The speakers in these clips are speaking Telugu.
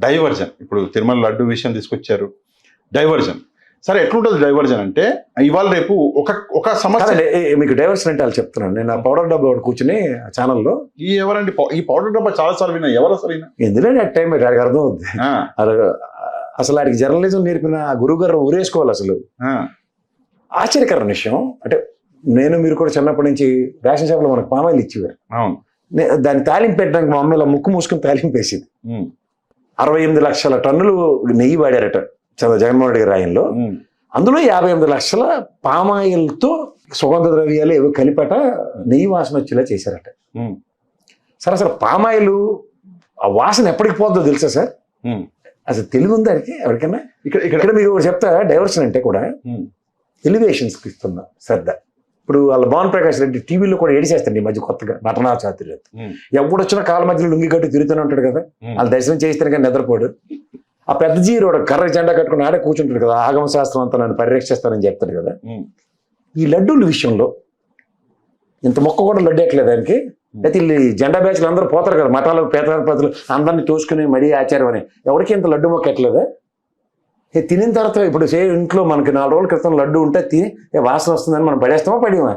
డైవర్జన్. ఇప్పుడు తిరుమల లడ్డు విషయం తీసుకొచ్చారు, డైవర్జన్. సరే, ఎట్లుంటుంది డైవర్జన్ అంటే ఇవాళ రేపు ఒక సమస్య. మీకు డైవర్షన్ అంటే వాళ్ళు చెప్తున్నాను. నేను ఆ పౌడర్ డబ్బా కూర్చుని ఛానల్లో ఎవరండి ఈ పౌడర్ డబ్బా చాలా సార్లు విన్నా, ఎవరు అసలు విన్నా ఎందులో టైం ఆడికి అర్థం అవుద్ది. అసలు ఆడికి జర్నలిజం నేర్పిన గురువు గారు ఊరేసుకోవాలి. అసలు ఆశ్చర్యకరమైన విషయం అంటే, నేను మీరు కూడా చిన్నప్పటి నుంచి రేషన్ షాప్లో మనకు పామాయిల్ ఇచ్చేవారు. అవును. దాన్ని తాలింపు పెట్టడానికి మా అమ్మ ఇలా ముక్కు మూసుకుని తాలింపు వేసింది. 68 లక్షల టన్నులు నెయ్యి వాడారట జగన్మోహన్ రెడ్డి గారి ఆయనలో. అందులో 58 లక్షల పామాయిల్తో సుగంధ ద్రవ్యాలు ఏవో కలిపట నెయ్యి వాసన వచ్చేలా చేశారట. సార్ అసలు పామాయిల్ ఆ వాసన ఎప్పటికి పోతుందో తెలుసా సార్? అసలు తెలివి ఉంది దానికి ఎవరికైనా? ఇక్కడ మీరు చెప్తా, డైవర్షన్ అంటే కూడా ఎలివేషన్స్కి ఇస్తున్నా శ్రద్ధ. ఇప్పుడు వాళ్ళ భావన్ ప్రకాష్ రెడ్డి టీవీలో కూడా ఏడిచేస్తాండి ఈ మధ్య కొత్తగా నటనా చాతుర్యం. ఎప్పుడు వచ్చినా కాళ్ళ మధ్యలో లుంగి కట్టి తిరుగుతూనే ఉంటాడు కదా, వాళ్ళు దర్శనం చేస్తేనే కానీ నిద్రపోడు. ఆ పెద్ద జీరోడు కర్ర జెండా కట్టుకుని ఆడే కూర్చుంటాడు కదా, ఆగమ శాస్త్రం అంతా నన్ను పరిరక్షిస్తానని చెప్తాడు కదా. ఈ లడ్డూల విషయంలో ఇంత మొక్క కూడా లడ్డు ఎక్కలేదు దానికి. అయితే వీళ్ళు జెండా బ్యాచ్లు అందరూ పోతారు కదా మఠాలు, పేదలు అందరినీ తోసుకుని మడి ఆచారం అని, ఎవరికి ఇంత లడ్డు మొక్క ఎక్కలేదా? తినిన తర్వాత ఇప్పుడు ఇంట్లో మనకి 4 రోజుల క్రితం లడ్డు ఉంటే తిని వాసన వస్తుందని మనం పడేస్తామా పడేమా?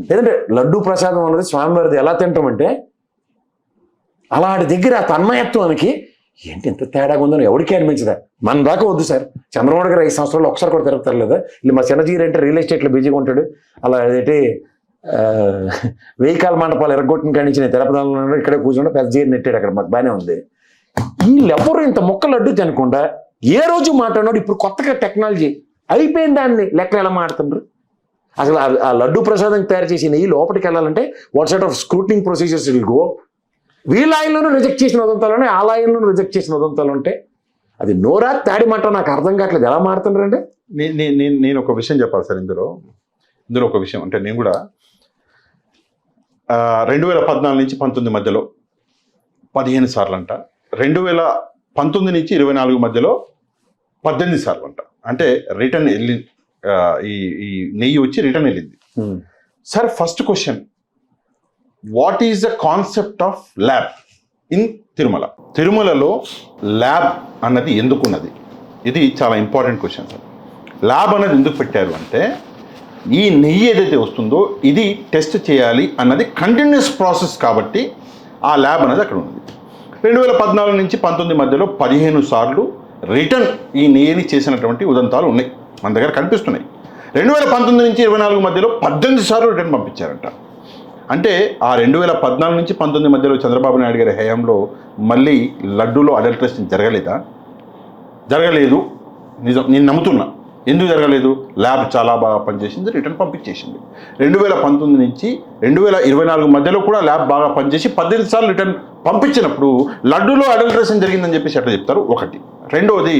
లేదంటే లడ్డు ప్రసాదం అన్నది స్వామివారిది ఎలా తింటామంటే అలాంటి దగ్గర ఆ తన్మయత్వానికి ఏంటి ఇంత తేడాగా ఉందని ఎవరికి అనిపించదా? మన దాకా వద్దు సార్. చంద్రబాబు గారు 5 సంవత్సరాలు ఒకసారి కూడా తిరుగుతారు లేదా? ಇಲ್ಲಿ మా చిన్నజీరి అంటే రియల్ ఎస్టేట్లో బిజీగా ఉంటాడు. అలా ఏంటి 1000 కాల మండపాలు ఎరగొట్టిన కాడి నుంచి నేను తిరుపతిలో ఇక్కడే కూర్చుంటే పెద్ద జీరి నెట్టాడు అక్కడ, మాకు బాగానే ఉంది. వీళ్ళెవరు ఇంత మొక్క లడ్డు తినకుండా ఏ రోజు మాట్లాడినాడు. ఇప్పుడు కొత్తగా టెక్నాలజీ అయిపోయిన దాన్ని లెక్క ఎలా మాడుతుండ్రు? అసలు ఆ లడ్డు ప్రసాదం తయారు చేసి నెయ్యి లోపలికి వెళ్ళాలంటే what sort of scrutinising procedures will go. వీళ్ళ ఆయనలోనూ రిజెక్ట్ చేసిన ఉదంతాలు, ఆ ఆయనలోనూ రిజెక్ట్ చేసిన ఉదంతాలు ఉంటే అది నోరా తాడి మాట నాకు అర్థం కావట్లేదు. ఎలా మాడుతుండ్రంటే నేను ఒక విషయం చెప్పాలి సార్ ఇందులో ఒక విషయం అంటే, నేను కూడా 2014 నుంచి 19 మధ్యలో 15 సార్లు అంట, 2019 నుంచి 24 మధ్యలో 18 సార్లు అంట. అంటే రిటర్న్ వెళ్ళి ఈ నెయ్యి వచ్చి రిటర్న్ వెళ్ళింది. Sir first question, what is the concept of lab in Tirumala? తిరుమలలో ల్యాబ్ అన్నది ఎందుకున్నది? ఇది చాలా ఇంపార్టెంట్ క్వశ్చన్ సార్. ల్యాబ్ అన్నది ఎందుకు పెట్టారు అంటే, ఈ నెయ్యి ఏదైతే వస్తుందో ఇది టెస్ట్ చేయాలి అన్నది కంటిన్యూస్ ప్రాసెస్ కాబట్టి ఆ ల్యాబ్ అనేది అక్కడ ఉంది. 2014 నుంచి 19 మధ్యలో 15 సార్లు రిటర్న్ ఈ నెయ్యిని చేసినటువంటి ఉదంతాలు ఉన్నాయి, మన దగ్గర కనిపిస్తున్నాయి. 2019 నుంచి 24 మధ్యలో 18 సార్లు రిటర్న్ పంపించారంట. అంటే ఆ 2014 నుంచి 19 మధ్యలో చంద్రబాబు నాయుడు గారి హయాంలో మళ్ళీ లడ్డూలో అడల్ట్రేషన్ జరగలేదా? జరగలేదు. నిజం, నేను నమ్ముతున్నా. ఎందుకు జరగలేదు? ల్యాబ్ చాలా బాగా పనిచేసింది, రిటర్న్ పంపించేసింది. 2019 నుంచి 2024 మధ్యలో కూడా ల్యాబ్ బాగా పనిచేసి 18 సార్లు రిటర్న్ పంపించినప్పుడు లడ్డూలో అడల్ట్రేషన్ జరిగిందని చెప్పేసి ఎట్లా చెప్తారు? ఒకటి. రెండవది,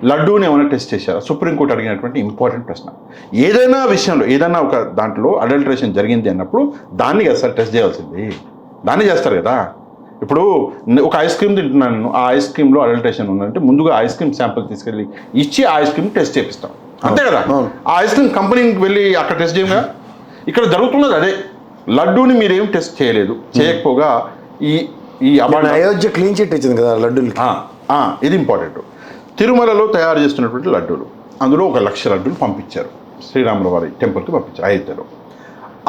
లడ్డూని ఏమైనా టెస్ట్ చేశారా? సుప్రీంకోర్టు అడిగినటువంటి ఇంపార్టెంట్ ప్రశ్న. ఏదైనా విషయంలో ఏదైనా ఒక దాంట్లో అడల్ట్రేషన్ జరిగింది అన్నప్పుడు దాన్ని కదా సార్ టెస్ట్ చేయాల్సింది, దాన్ని చేస్తారు కదా. ఇప్పుడు ఒక ఐస్ క్రీమ్ తింటున్నాను, ఆ ఐస్ క్రీమ్లో అడల్ట్రేషన్ ఉందంటే ముందుగా ఐస్ క్రీమ్ శాంపుల్ తీసుకెళ్ళి ఇచ్చి ఆ ఐస్ క్రీమ్ టెస్ట్ చేపిస్తాం, అంతే కదా. ఆ ఐస్ క్రీమ్ కంపెనీకి వెళ్ళి అక్కడ టెస్ట్ చేయగా ఇక్కడ జరుగుతున్నది అదే. లడ్డూని మీరేం టెస్ట్ చేయలేదు, చేయకపోగా ఈ అయోధ్య క్లీన్ చిట్ ఇచ్చింది కదా లడ్డూలు. ఇది ఇంపార్టెంట్. తిరుమలలో తయారు చేస్తున్నటువంటి లడ్డూలు, అందులో 1 లక్ష లడ్డూలు పంపించారు, శ్రీరాముల వారి టెంపుల్కి పంపించారు అయోధ్యలో.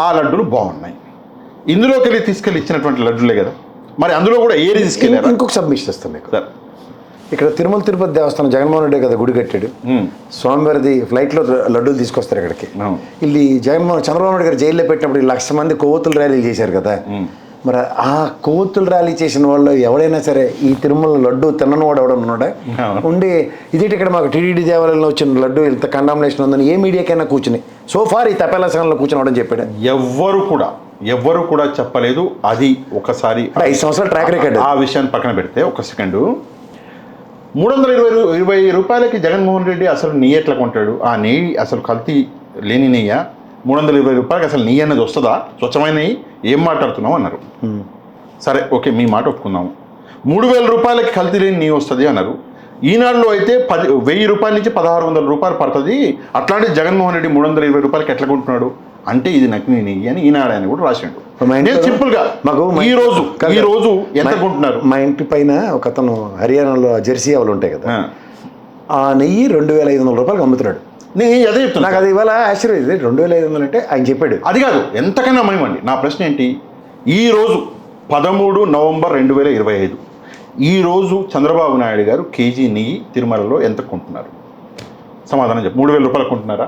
ఆ లడ్డూలు బాగున్నాయి. ఇందులోకి వెళ్ళి తీసుకెళ్ళి ఇచ్చినటువంటి లడ్డూలే కదా. మరి అందులో కూడా ఏది తీసుకెళ్ళారు? ఇంకొక సబ్మిషన్ ఇస్తాం మీకు సార్. ఇక్కడ తిరుమల తిరుపతి దేవస్థానం జగన్మోహన్ రెడ్డి కదా గుడి కట్టాడు, స్వామివారిది ఫ్లైట్లో లడ్డూలు తీసుకొస్తారు ఇక్కడికి. వీళ్ళు చంద్రబాబు నాయుడు గారు జైల్లో పెట్టినప్పుడు 1,00,000 మంది కొవ్వొత్తుల ర్యాలీలు చేశారు కదా. మరి ఆ కొవ్వొత్తుల ర్యాలీ చేసిన వాళ్ళు ఎవరైనా సరే ఈ తిరుమల లడ్డు తిన్నను వాడు ఎవడన్నా ఉన్నాడా? ఉండి ఇదేంటి ఇక్కడ మాకు టీడీడీ దేవాలయంలో వచ్చిన లడ్డు ఇంత కండామినేషన్ ఉందని ఏ మీడియాకైనా కూర్చుని సోఫార్ ఈ తపేలా సంఘంలో కూర్చుని అవడం చెప్పాడు? ఎవ్వరు కూడా చెప్పలేదు. అది ఒకసారి 5 సంవత్సరాల ట్రాక్ రికార్డ్. ఆ విషయాన్ని పక్కన పెడితే ఒక సెకండు, 320 రూపాయలకి జగన్మోహన్ రెడ్డి అసలు నెయ్యి ఎట్లా కొంటాడు? ఆ నెయ్యి అసలు కల్తీ లేని నెయ్య? 320 రూపాయలకి అసలు నెయ్యి అన్నది వస్తుందా? స్వచ్ఛమైన నెయ్యి? ఏం మాట్లాడుతున్నావు అన్నారు. సరే, ఓకే, మీ మాట ఒప్పుకుందాము. 3,000 రూపాయలకి కల్తీ లేని నెయ్యి వస్తుంది అన్నారు. ఈనాడులో అయితే 1,000 రూపాయల నుంచి 1,600 రూపాయలు పడుతుంది. అట్లాంటి జగన్మోహన్ రెడ్డి 320 రూపాయలకి ఎట్లా కొంటున్నాడు అంటే ఇది నకిలీ నెయ్యి అని ఈనాడు అని కూడా రాసిండు. మా ఇంట్లో నేను సింపుల్ గా ఈ రోజు ఎంత కొంటున్నారు? మా ఇంటి పైన ఒక అతను హర్యానాలో జెర్సీ ఆవులు ఉంటాయి కదా, ఆ నెయ్యి 2,500 రూపాయలకు అమ్ముతున్నాడు. నేను అదే చెప్తున్నా, నాకు అది ఇవాళ ఆశ్చర్యం. 2,500 అంటే ఆయన చెప్పాడు. అది కాదు, ఎంతకైనా అమ్మనివ్వండి. నా ప్రశ్న ఏంటి, ఈ రోజు 13 నవంబర్ 2025 ఈ రోజు చంద్రబాబు నాయుడు గారు కేజీ నెయ్యి తిరుమలలో ఎంత కొంటున్నారు? సమాధానం చెప్పు. 3,000 రూపాయలు కొంటున్నారా?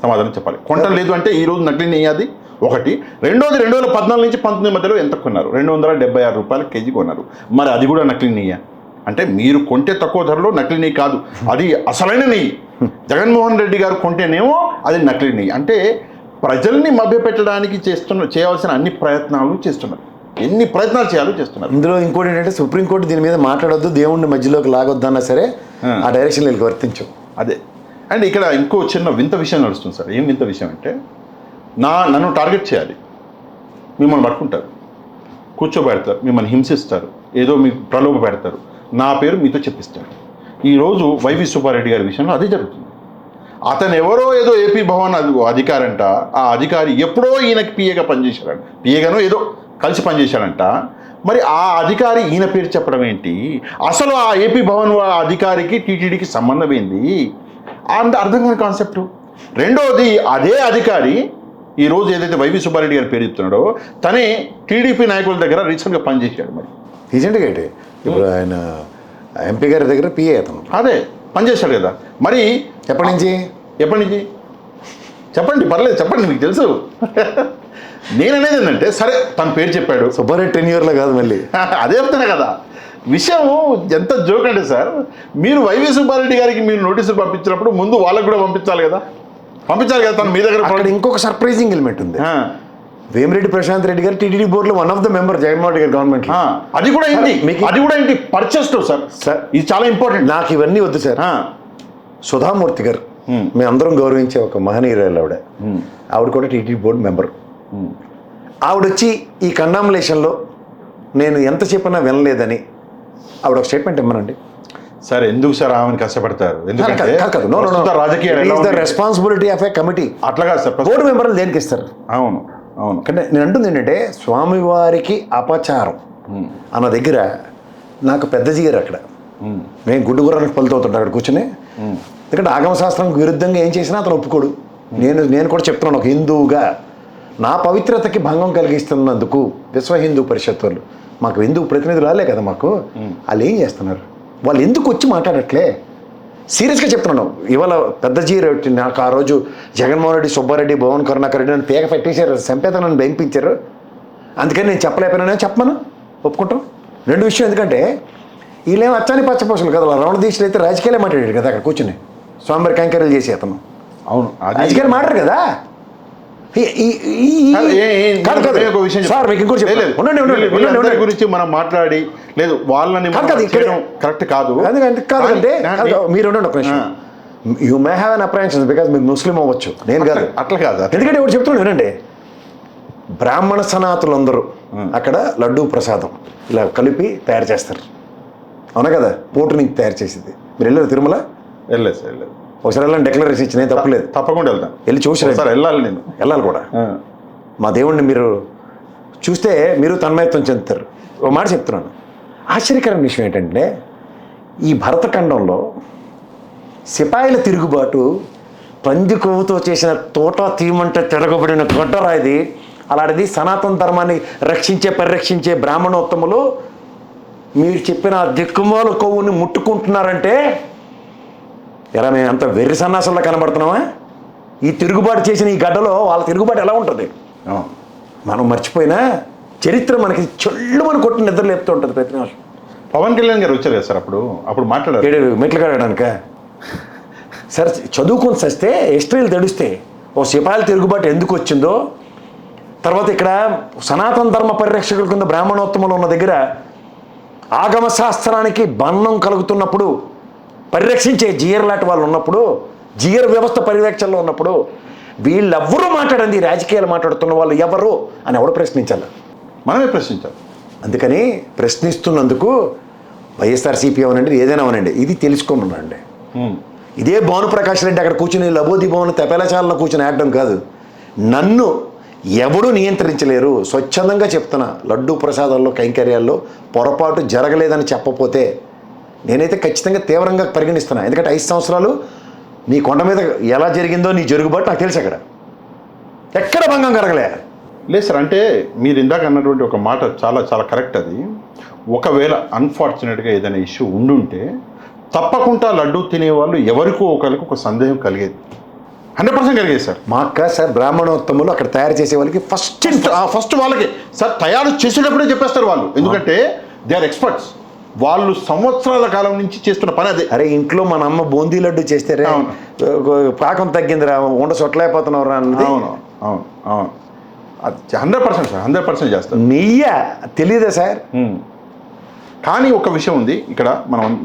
సమాధానం చెప్పాలి. కొంటం లేదు అంటే ఈ రోజు నకిలీ నెయ్యి అది ఒకటి. రెండోది 2014 నుంచి 19 మధ్యలో ఎంత కొన్నారు? 276 రూపాయలు కేజీ కొన్నారు. మరి అది కూడా నకిలీ నెయ్యి అంటే మీరు కొంటే తక్కువ ధరలో నకిలీ నెయ్యి కాదు, అది అసలైన నెయ్యి. జగన్మోహన్ రెడ్డి గారు కొంటేనేమో అది నకిలీ నెయ్యి. అంటే ప్రజల్ని మభ్యపెట్టడానికి చేయవలసిన అన్ని ప్రయత్నాలు చేస్తున్నారు. ఎన్ని ప్రయత్నాలు చేయాలో చేస్తున్నారు. ఇందులో ఇంకోటి ఏంటంటే సుప్రీంకోర్టు దీని మీద మాట్లాడొద్దు, దేవుణ్ణి మధ్యలోకి లాగొద్దన్నా సరే ఆ డైరెక్షన్ వీళ్ళకి వర్తించు. అదే. అండ్ ఇక్కడ ఇంకో చిన్న వింత విషయం నడుస్తుంది సార్. ఏం వింత విషయం అంటే, నన్ను టార్గెట్ చేయాలి, మిమ్మల్ని పట్టుకుంటారు, కూర్చోబెడతారు, మిమ్మల్ని హింసిస్తారు, ఏదో మీకు ప్రలోభ పెడతారు, నా పేరు మీతో చెప్పిస్తాడు. ఈరోజు వైవి సుబ్బారెడ్డి గారి విషయంలో అదే జరుగుతుంది. అతను ఎవరో ఏదో ఏపీ భవన్ అధికారంట, ఆ అధికారి ఎప్పుడో ఈయనకి పిఏగా పనిచేశాడంట, పిఏగానో ఏదో కలిసి పనిచేశాడంట. మరి ఆ అధికారి ఈయన పేరు చెప్పడం ఏంటి? అసలు ఆ ఏపీ భవన్ అధికారికి టీటీడీకి సంబంధం ఏంది? అంత అర్థం కాని కాన్సెప్టు. రెండోది, అదే అధికారి ఈరోజు ఏదైతే వైవి సుబ్బారెడ్డి గారి పేరు చెప్తున్నాడో తనే టీడీపీ నాయకుల దగ్గర రీసెంట్గా పనిచేశాడు. మరి రీసెంట్గా ఏంటి, ఇప్పుడు ఆయన ఎంపీ గారి దగ్గర పిఏ అతను అదే పనిచేశాడు కదా. మరి ఎప్పటి నుంచి చెప్పండి, పర్లేదు చెప్పండి, మీకు తెలుసు. నేననేది ఏంటంటే, సరే తన పేరు చెప్పాడు, సుబ్బారెడ్డి టెన్యూర్లో కాదు మళ్ళీ అదే చెప్తున్నా కదా. విషయం ఎంత జోక్ అంటే సార్, మీరు వైవి సుబ్బారెడ్డి గారికి మీరు నోటీసులు పంపించినప్పుడు ముందు వాళ్ళకు కూడా పంపించాలి కదా తను మీ దగ్గర. అక్కడ ఇంకొక సర్ప్రైజింగ్ ఎలిమెంట్ ఉంది. వేమిరెడ్డి ప్రశాంత్ రెడ్డి గారు టీటీడీ బోర్డులో one of the member Jaganmohan Reddy గారి గవర్నమెంట్. అది కూడా ఏంటి పర్చేస్ సార్, ఇది చాలా ఇంపార్టెంట్. నాకు ఇవన్నీ వద్దు సార్. సుధామూర్తి గారు మేము అందరం గౌరవించే ఒక మహనీయురాలు ఆవిడ కూడా టీటీడీ బోర్డు మెంబర్. ఆవిడ వచ్చి ఈ కండాములేషన్లో నేను ఎంత చెప్పినా వినలేదని ఆవిడ ఒక స్టేట్మెంట్ ఇమ్మనండి. సార్ ఎందుకు సార్ ఆమెను కష్టపడతారు? ఎందుకంటే రాజకీయ రెస్పాన్సిబిలిటీ ఆఫ్ ఏ కమిటీ. అట్లా కాదు సార్, బోర్డు మెంబర్లు దేనికి ఇస్తారు? అవును. అంటే నేను అంటుంది ఏంటంటే, స్వామివారికి అపచారం అన్న దగ్గర నాకు పెద్ద జిగారు అక్కడ. నేను గుడ్డుగురానికి పలుతవుతుంటా అక్కడ కూర్చొని. ఎందుకంటే ఆగమశాస్త్రంకి విరుద్ధంగా ఏం చేసినా అతను ఒప్పుకోడు. నేను కూడా చెప్తున్నాను, ఒక హిందువుగా నా పవిత్రతకి భంగం కలిగిస్తున్నందుకు విశ్వ హిందూ పరిషత్ వాళ్ళు, మాకు హిందూ ప్రతినిధులు రాలే కదా మాకు, వాళ్ళు ఏం చేస్తున్నారు? వాళ్ళు ఎందుకు వచ్చి మాట్లాడట్లే? సీరియస్గా చెప్తున్నాను. ఇవాళ పెద్ద జీరో నాకు ఆ రోజు జగన్మోహన్ రెడ్డి, సుబ్బారెడ్డి, భువన్ కరుణాకర్ రెడ్డి నన్ను పేక పెట్టేశారు, సంపేతనని బెంపించారు. అందుకని నేను చెప్పలేకపోయినా చెప్పమను, ఒప్పుకుంటాం. రెండు విషయం, ఎందుకంటే వీళ్ళేమో అచ్చాని పచ్చపోసలు కదా, రమణ దీక్షలు అయితే రాజకీయాలే మాట్లాడాడు కదా అక్కడ కూర్చుని, స్వామివారి కంకర్యలు చేసి అతను. అవును, రాజకీయాలు మాట్లాడు కదా. గురించి మనం మాట్లాడి లేదు వాళ్ళని కరెక్ట్ కాదు. కాదంటే మీరు ఒక నిమిషం, you may have an apprehension because మీరు ముస్లిం అవ్వచ్చు, నేను కాదు. అట్లా కాదు. ఎందుకంటే ఇప్పుడు చెప్తున్నాను వినండి, బ్రాహ్మణ సనాతులందరూ అక్కడ లడ్డూ ప్రసాదం ఇలా కలిపి తయారు చేస్తారు, అవునా కదా? పోటు నుంచి తయారు చేసింది. మీరు వెళ్ళారు తిరుమల? వెళ్ళలేదు సార్, వెళ్ళలేదు. ఒకసారి వెళ్ళాలని డిక్లరేషన్ ఇచ్చిన తప్పలేదు, తప్పకుండా వెళ్తాను. వెళ్ళి చూసారు సార్, వెళ్ళాలి కూడా. మా దేవుణ్ణి మీరు చూస్తే మీరు తన్మయత్వం చెందుతారు. ఒక మాట చెప్తున్నాను, ఆశ్చర్యకరమైన విషయం ఏంటంటే, ఈ భరతఖండంలో సిపాయిల తిరుగుబాటు పంది కొవ్వుతో చేసిన తోట తీయమంటే తిరగబడిన గొడ్డరాయిది. అలాంటిది సనాతన ధర్మాన్ని పరిరక్షించే బ్రాహ్మణోత్తములు మీరు చెప్పిన దిక్కుమాల కొవ్వుని ముట్టుకుంటున్నారంటే ఎలా మేము అంత వెర్రి సన్నాసంలో కనబడుతున్నామా? ఈ తిరుగుబాటు చేసిన ఈ గడ్డలో వాళ్ళ తిరుగుబాటు ఎలా ఉంటుంది మనం మర్చిపోయినా చరిత్ర మనకి చెల్లు మన కొట్టి నిద్ర లేపుతూ ఉంటుంది ప్రతి నిమిషం. పవన్ కళ్యాణ్ గారు వచ్చారు కదా సార్, అప్పుడు మాట్లాడారు మెట్లు కాడడానిక సార్. చదువుకొని వస్తే హిస్టరీలు తెలుస్తే ఓ సిపాయిల తిరుగుబాటు ఎందుకు వచ్చిందో, తర్వాత ఇక్కడ సనాతన ధర్మ పరిరక్షకుల కింద బ్రాహ్మణోత్తములు ఉన్న దగ్గర ఆగమ శాస్త్రానికి బంధం కలుగుతున్నప్పుడు పరిరక్షించే జియర్ లాంటి వాళ్ళు ఉన్నప్పుడు, జియర్ వ్యవస్థ పరిరక్షణలో ఉన్నప్పుడు వీళ్ళెవ్వరూ మాట్లాడండి, రాజకీయాలు మాట్లాడుతున్న వాళ్ళు ఎవరు అని ఎవరు ప్రశ్నించాలి? మనమే ప్రశ్నించాలి. అందుకని ప్రశ్నిస్తున్నందుకు వైఎస్ఆర్సీపీ అవనండి, ఏదైనా అవనండి, ఇది తెలుసుకోమన్నాండి. ఇదే భానుప్రకాష్ రెడ్డి అక్కడ కూర్చుని లబోది భవన్ తెపేలచాలలో కూర్చుని ఆడడం కాదు, నన్ను ఎవడూ నియంత్రించలేరు. స్వచ్ఛందంగా చెప్తున్నా, లడ్డూ ప్రసాదాల్లో కైంకర్యాల్లో పొరపాటు జరగలేదని చెప్పపోతే నేనైతే ఖచ్చితంగా తీవ్రంగా పరిగణిస్తున్నా. ఎందుకంటే 5 సంవత్సరాలు నీ కొండ మీద ఎలా జరిగిందో నీ జరుగుబాటు నాకు తెలుసు. ఎక్కడ భంగం కరగలే. లేదు సార్, అంటే మీరు ఇందాక అన్నటువంటి ఒక మాట చాలా చాలా కరెక్ట్. అది ఒకవేళ అన్ఫార్చునేట్గా ఏదైనా ఇష్యూ ఉండుంటే తప్పకుండా లడ్డూ తినేవాళ్ళు ఎవరికో ఒకరికి ఒక సందేహం కలిగేది, 100% కలిగేది సార్. మా అక్క సార్ బ్రాహ్మణోత్తములు అక్కడ తయారు చేసే వాళ్ళకి ఫస్ట్ వాళ్ళకి సార్ తయారు చేసేటప్పుడే చెప్పేస్తారు వాళ్ళు, ఎందుకంటే దే ఆర్ ఎక్స్పర్ట్స్. వాళ్ళు సంవత్సరాల కాలం నుంచి చేస్తున్న పని అదే. అరే ఇంట్లో మన అమ్మ బూందీ లడ్డు చేస్తే పాకం తగ్గిందిరా, ఉండ సొట్లైపోతున్నావురా అన్నది. అవును అవును అవును, 100% సార్, 100% చేస్తారు. నెయ్య తెలియదా సార్? కానీ ఒక విషయం ఉంది ఇక్కడ,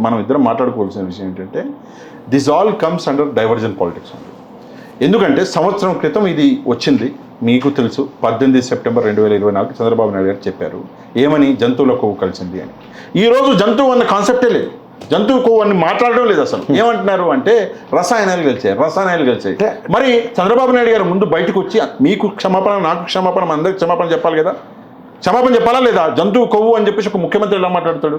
మనం ఇద్దరం మాట్లాడుకోవాల్సిన విషయం ఏంటంటే this all comes under diversion politics అండి. ఎందుకంటే సంవత్సరం క్రితం ఇది వచ్చింది, మీకు తెలుసు. 18 సెప్టెంబర్ 2024 చంద్రబాబు నాయుడు గారు చెప్పారు ఏమని, జంతువుల కొవ్వు కలిసింది అని. ఈరోజు జంతువు అన్న కాన్సెప్టే లేదు, జంతువు కొవ్వు అని మాట్లాడడం లేదు అసలు. ఏమంటున్నారు అంటే రసాయనాలు గెలిచాయి. మరి చంద్రబాబు నాయుడు గారు ముందు బయటకు వచ్చి మీకు క్షమాపణ, నాకు క్షమాపణ, మన అందరికి క్షమాపణ చెప్పాలి కదా. క్షమాపణ చెప్పాలా లేదా? జంతువు కొవ్వు అని చెప్పేసి ఒక ముఖ్యమంత్రి ఎలా మాట్లాడతాడు?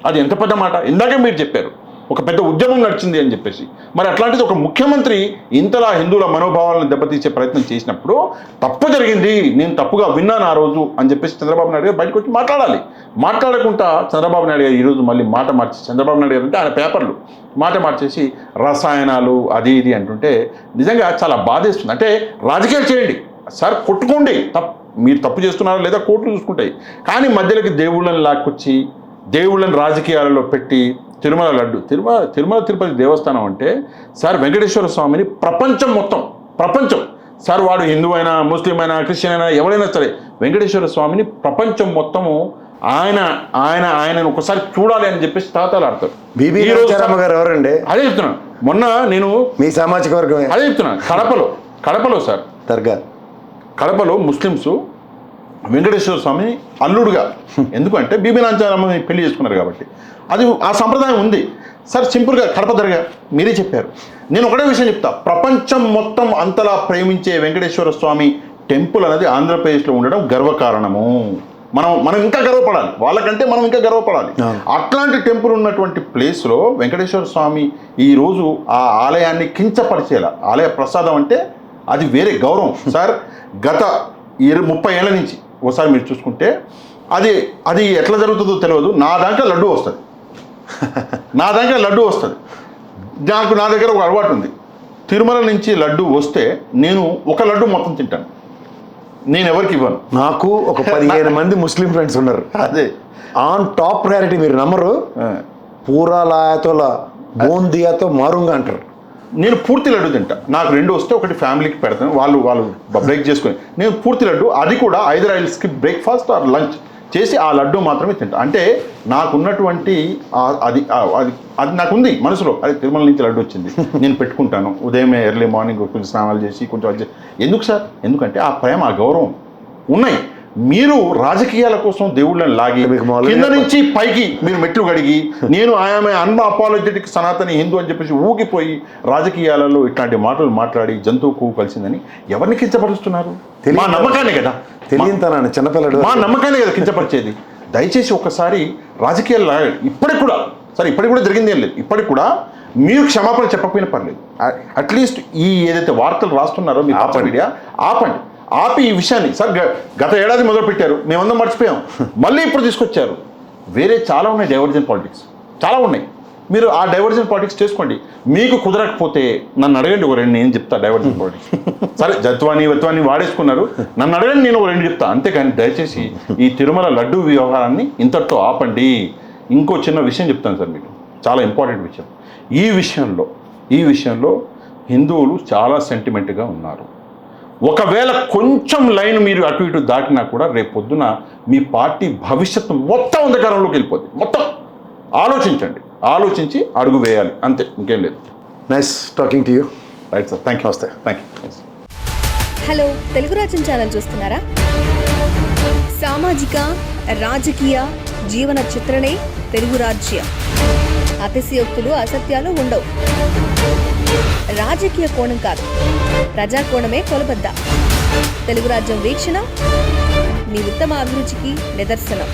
అది ఎంత పెద్ద మాట. ఇందాకే మీరు చెప్పారు ఒక పెద్ద ఉద్యమం నడిచింది అని చెప్పేసి. మరి అట్లాంటిది ఒక ముఖ్యమంత్రి ఇంతలా హిందువుల మనోభావాలను దెబ్బతీసే ప్రయత్నం చేసినప్పుడు తప్పు జరిగింది, నేను తప్పుగా విన్నాను ఆ రోజు అని చెప్పేసి చంద్రబాబు నాయుడు గారు బయటకు వచ్చి మాట్లాడాలి. మాట్లాడకుండా చంద్రబాబు నాయుడు గారు ఈరోజు మళ్ళీ మాట మార్చి, చంద్రబాబు నాయుడు గారు అంటే ఆయన పేపర్లు మాట మార్చేసి రసాయనాలు అది ఇది అంటుంటే నిజంగా చాలా బాధేస్తుంది. అంటే రాజకీయాలు చేయండి సార్, కొట్టుకోండి, మీరు తప్పు చేస్తున్నారో లేదా కోర్టులు చూసుకుంటాయి. కానీ మధ్యలోకి దేవుళ్ళని లాక్కొచ్చి దేవుళ్ళని రాజకీయాలలో పెట్టి తిరుమల లడ్డు, తిరుమల తిరుపతి దేవస్థానం అంటే సార్ వెంకటేశ్వర స్వామిని ప్రపంచం సార్, వాడు హిందూ అయినా, ముస్లిం అయినా, క్రిస్టియన్ అయినా, ఎవరైనా సరే వెంకటేశ్వర స్వామిని ప్రపంచం మొత్తము ఆయనను ఒకసారి చూడాలి అని చెప్పేసి తాతలాడతారు. గారు ఎవరండి? అదే చెప్తున్నాను, మొన్న నేను మీ సామాజిక వర్గం అదే చెప్తున్నాను. కడపలో సార్ దర్గా, కడపలో ముస్లిమ్స్ వెంకటేశ్వర స్వామిని అల్లుడుగా, ఎందుకంటే బీబీ నాంచారమ్మని పెళ్లి చేసుకున్నారు కాబట్టి అది ఆ సంప్రదాయం ఉంది సార్. సింపుల్గా కడప దర్గా మీరే చెప్పారు. నేను ఒకటే విషయం చెప్తా, ప్రపంచం మొత్తం అంతలా ప్రేమించే వెంకటేశ్వర స్వామి టెంపుల్ అనేది ఆంధ్రప్రదేశ్లో ఉండడం గర్వకారణము. మనం ఇంకా గర్వపడాలి, వాళ్ళకంటే మనం ఇంకా గర్వపడాలి. అట్లాంటి టెంపుల్ ఉన్నటువంటి ప్లేస్లో వెంకటేశ్వర స్వామి ఈరోజు ఆ ఆలయాన్ని కించపరిచేలా, ఆలయ ప్రసాదం అంటే అది వేరే గౌరవం సార్. గత 30 ఏళ్ళ నుంచి ఒకసారి మీరు చూసుకుంటే అది ఎట్లా జరుగుతుందో తెలియదు, నా దాంట్లో లడ్డు వస్తుంది. నా దగ్గర ఒక అలవాటు ఉంది, తిరుమల నుంచి లడ్డు వస్తే నేను ఒక లడ్డు మొత్తం తింటాను, నేను ఎవరికి ఇవ్వను. నాకు ఒక 15 మంది ముస్లిం ఫ్రెండ్స్ ఉన్నారు. అదే ఆన్ టాప్ ప్రయారిటీ. మీరు నమ్మరు, పూరాలతో బూందియాతో మారుంగా అంటారు. నేను పూర్తి లడ్డు తింటా. నాకు 2 వస్తే ఒకటి ఫ్యామిలీకి పెడతాను, వాళ్ళు బ్రేక్ చేసుకొని. నేను పూర్తి లడ్డు, అది కూడా either I will skip breakfast or lunch చేసి ఆ లడ్డు మాత్రమే తింటా. అంటే నాకున్నటువంటి అది నాకుంది మనసులో, అది తిరుమల నుంచి లడ్డు వచ్చింది, నేను పెట్టుకుంటాను. ఉదయమే ఎర్లీ మార్నింగ్ కొంచెం స్నానాలు చేసి కొంచెం ఎందుకు సార్? ఎందుకంటే ఆ ప్రేమ, ఆ గౌరవం ఉన్నాయి. మీరు రాజకీయాల కోసం దేవుళ్ళని లాగి కింద నుంచి పైకి మీరు మెట్లు కడిగి నేను ఆమె అన్అపాలజెటిక్ సనాతని హిందూ అని చెప్పేసి ఊగిపోయి రాజకీయాలలో ఇట్లాంటి మాటలు మాట్లాడి జంతువు కొవ్వు కలిసిందని ఎవరిని కించపరుస్తున్నారు? మా నమ్మకాన్ని కదా, తెలియతాను చిన్నపిల్లడు, మా నమ్మకాన్ని కదా కించపరిచేది. దయచేసి ఒకసారి రాజకీయాలు ఇప్పటికి కూడా జరిగింది ఏం లేదు. ఇప్పటికి కూడా మీరు క్షమాపణ చెప్పకపోయినా పర్లేదు, అట్లీస్ట్ ఈ ఏదైతే వార్తలు రాస్తున్నారో మీ మీడియా ఆపి ఈ విషయాన్ని సార్ గత ఏడాది మొదలు పెట్టారు, మేమందరం మర్చిపోయాం, మళ్ళీ ఇప్పుడు తీసుకొచ్చారు. వేరే చాలా ఉన్నాయి డైవర్జన్ పాలిటిక్స్, చాలా ఉన్నాయి. మీరు ఆ డైవర్జన్ పాలిటిక్స్ చేసుకోండి. మీకు కుదరకపోతే నన్ను అడగండి, ఒక 2 నేను చెప్తా డైవర్జన్ పాలిటిక్స్. సరే జత్వాన్ని వాడేసుకున్నారు, నన్ను అడగండి, నేను ఒక 2 చెప్తా. అంతేకాని దయచేసి ఈ తిరుమల లడ్డు వ్యవహారాన్ని ఇంతటితో ఆపండి. ఇంకో చిన్న విషయం చెప్తాను సార్ మీకు, చాలా ఇంపార్టెంట్ విషయం. ఈ విషయంలో హిందువులు చాలా సెంటిమెంట్గా ఉన్నారు. ఒకవేళ కొంచెం లైన్ మీరు అటు ఇటు దాటినా కూడా రేపు పొద్దున మీ పార్టీ భవిష్యత్తు మొత్తం అంధకారంలోకి వెళ్ళిపోతుంది. మొత్తం ఆలోచించి అడుగు వేయాలి, అంతే, ఇంకేం లేదు. Nice talking to you. Right sir, thank you. Hello, Telugu రాజ్యం ఛానల్ చూస్తున్నారా? సామాజిక, రాజకీయ, జీవన చిత్రణే తెలుగు రాజ్యం. అతిశయోక్తులు, అసత్యాలు ఉండవు. రాజకీయ కోణం కాదు, ప్రజా కోణమే కొలబద్ద. తెలుగు రాజ్యం వీక్షణ మీ ఉత్తమ అభిరుచికి నిదర్శనం.